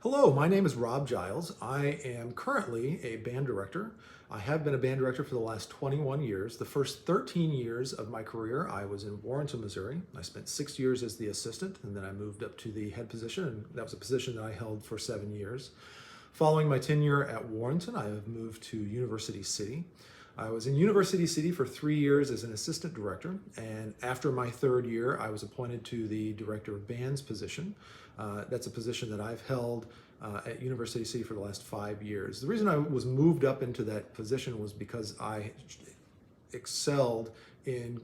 Hello, my name is Rob Giles. I am currently a band director. I have been a band director for the last 21 years. The first 13 years of my career, I was in Warrenton, Missouri. I spent 6 years as the assistant, and then I moved up to the head position, and that was a position that I held for 7 years. Following my tenure at Warrenton, I have moved to University City. I was in University City for 3 years as an assistant director, and after my third year, I was appointed to the director of bands position. That's a position that I've held at University City for the last 5 years. The reason I was moved up into that position was because I excelled in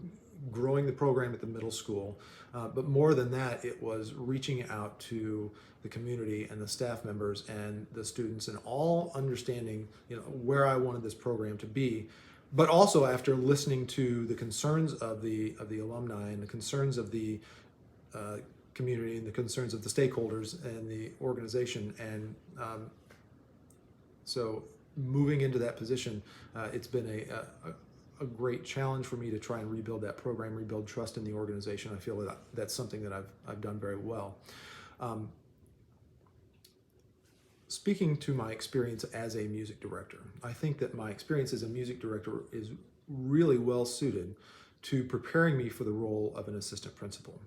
growing the program at the middle school. But more than that, it was reaching out to the community and the staff members and the students and all understanding, where I wanted this program to be. But also after listening to the concerns of the alumni and the concerns of the community and the concerns of the stakeholders and the organization. And so moving into that position, it's been a great challenge for me to try and rebuild that program, rebuild trust in the organization. I feel that that's something that I've done very well. Speaking to my experience as a music director, I think that my experience as a music director is really well suited to preparing me for the role of an assistant principal.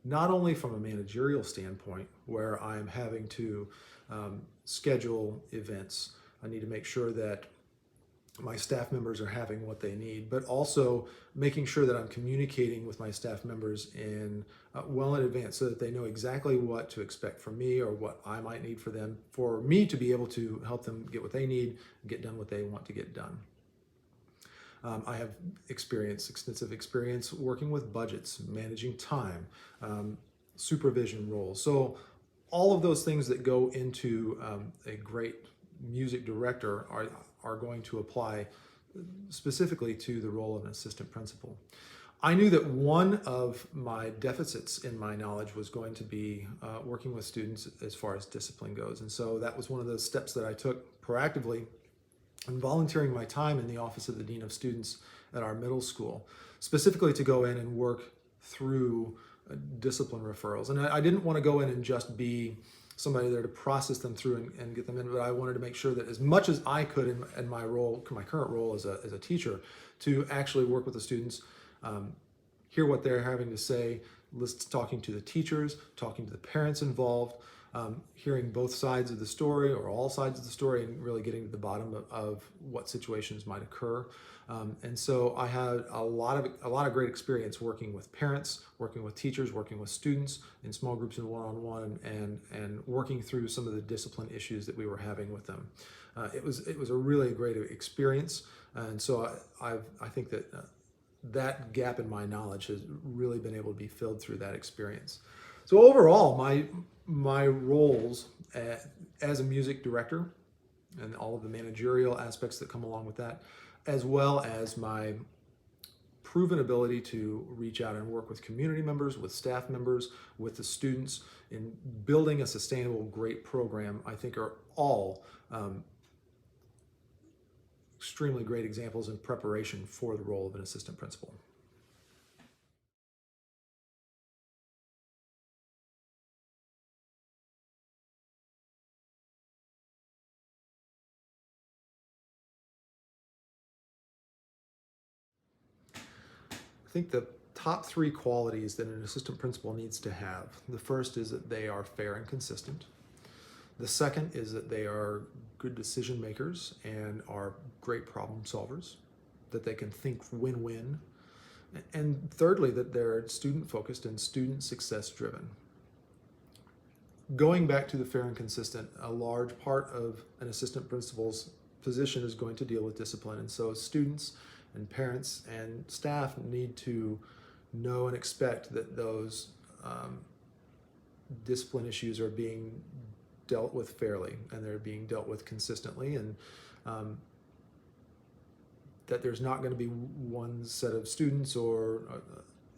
Not only from a managerial standpoint, where I'm having to schedule events, I need to make sure that my staff members are having what they need, but also making sure that I'm communicating with my staff members well in advance so that they know exactly what to expect from me or what I might need for them, for me to be able to help them get what they need, get done what they want to get done. I have extensive experience working with budgets, managing time, supervision roles. So all of those things that go into a great music director are going to apply specifically to the role of an assistant principal. I knew that one of my deficits in my knowledge was going to be working with students as far as discipline goes. And so that was one of those steps that I took proactively and volunteering my time in the office of the Dean of Students at our middle school, specifically to go in and work through discipline referrals. And I didn't want to go in and just be somebody there to process them through and get them in, but I wanted to make sure that as much as I could in my current role as a teacher, to actually work with the students, hear what they're having to say, talking to the teachers, talking to the parents involved, hearing both sides of the story or all sides of the story, and really getting to the bottom of what situations might occur. And so I had a lot of great experience working with parents, working with teachers, working with students in small groups and one-on-one, and working through some of the discipline issues that we were having with them. It was a really great experience, and so I think that that gap in my knowledge has really been able to be filled through that experience. So overall, my roles as a music director and all of the managerial aspects that come along with that, as well as my proven ability to reach out and work with community members, with staff members, with the students in building a sustainable, great program, I think are all extremely great examples in preparation for the role of an assistant principal. I think the top three qualities that an assistant principal needs to have. The first is that they are fair and consistent. The second is that they are good decision makers and are great problem solvers, that they can think win-win. And thirdly, that they're student focused and student success driven. Going back to the fair and consistent, a large part of an assistant principal's position is going to deal with discipline. And so students and parents and staff need to know and expect that those discipline issues are being dealt with fairly and they're being dealt with consistently, and that there's not going to be one set of students or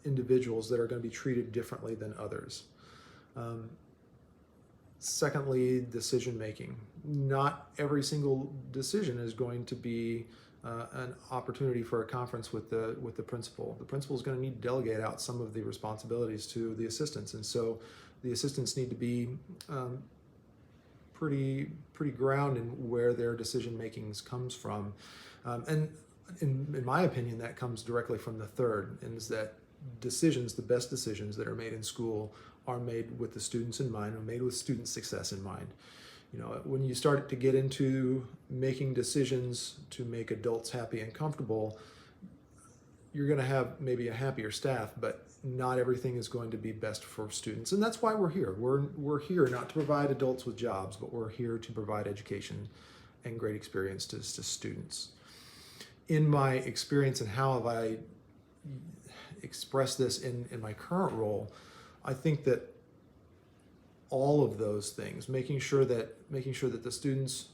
individuals that are going to be treated differently than others. Secondly, decision making. Not every single decision is going to be an opportunity for a conference with the principal. The principal is going to need to delegate out some of the responsibilities to the assistants, and so the assistants need to be pretty ground in where their decision makings comes from, and in my opinion, that comes directly from the third, and is that the best decisions that are made in school are made with the students in mind, or made with student success in mind. You know, when you start to get into making decisions to make adults happy and comfortable, you're going to have maybe a happier staff, but not everything is going to be best for students. And that's why we're here. We're here not to provide adults with jobs, but we're here to provide education and great experience to students. In my experience and how have I expressed this in my current role, I think that all of those things, making sure that the students,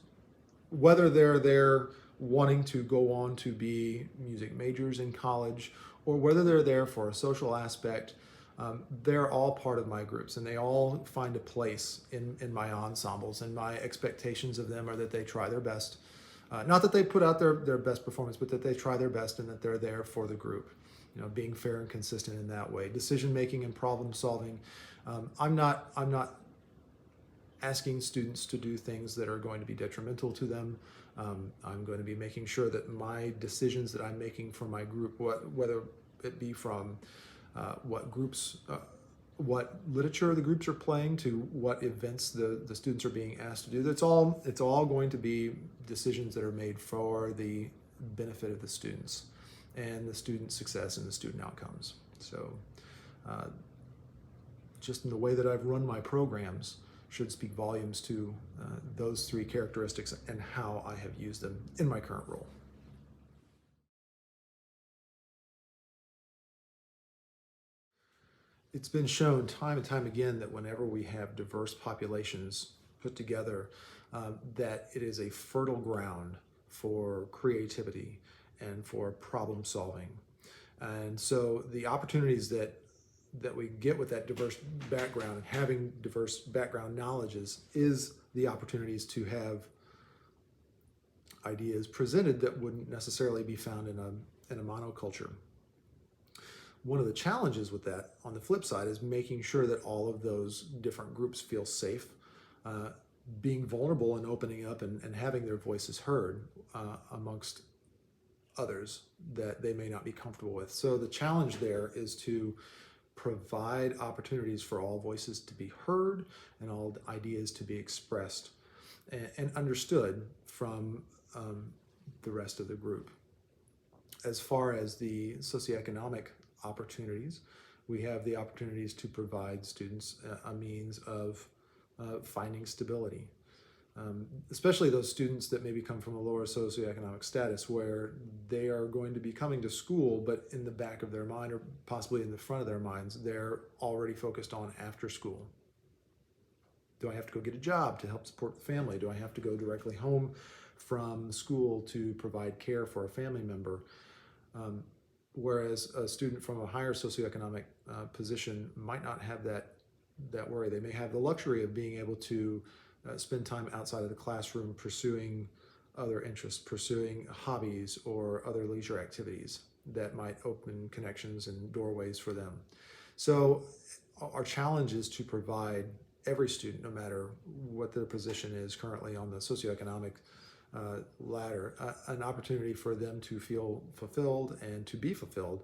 whether they're there wanting to go on to be music majors in college, or whether they're there for a social aspect, they're all part of my groups, and they all find a place in my ensembles. And my expectations of them are that they try their best. Not that they put out their best performance, but that they try their best and that they're there for the group. You know, being fair and consistent in that way. Decision making and problem solving. I'm not asking students to do things that are going to be detrimental to them. I'm going to be making sure that my decisions that I'm making for my group, whether it be from what literature the groups are playing to what events the students are being asked to do, it's all going to be decisions that are made for the benefit of the students and the student success and the student outcomes. So just in the way that I've run my programs should speak volumes to those three characteristics and how I have used them in my current role. It's been shown time and time again that whenever we have diverse populations put together, that it is a fertile ground for creativity and for problem solving. And so the opportunities that we get with that diverse background and having diverse background knowledges is the opportunities to have ideas presented that wouldn't necessarily be found in a monoculture. One of the challenges with that, on the flip side, is making sure that all of those different groups feel safe, being vulnerable and opening up and having their voices heard amongst others that they may not be comfortable with. So the challenge there is to provide opportunities for all voices to be heard and all ideas to be expressed and understood from the rest of the group. As far as the socioeconomic opportunities, we have the opportunities to provide students a means of finding stability. Especially those students that maybe come from a lower socioeconomic status, where they are going to be coming to school, but in the back of their mind, or possibly in the front of their minds, they're already focused on after school. Do I have to go get a job to help support the family? Do I have to go directly home from school to provide care for a family member? Whereas a student from a higher socioeconomic position might not have that worry. They may have the luxury of being able to spend time outside of the classroom pursuing other interests, pursuing hobbies or other leisure activities that might open connections and doorways for them. So our challenge is to provide every student, no matter what their position is currently on the socioeconomic ladder, an opportunity for them to feel fulfilled and to be fulfilled,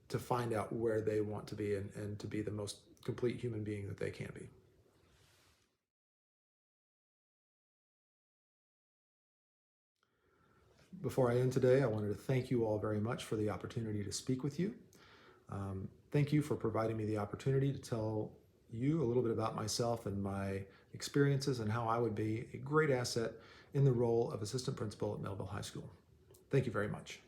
to find out where they want to be and to be the most complete human being that they can be. Before I end today, I wanted to thank you all very much for the opportunity to speak with you. Thank you for providing me the opportunity to tell you a little bit about myself and my experiences and how I would be a great asset in the role of assistant principal at Mehlville High School. Thank you very much.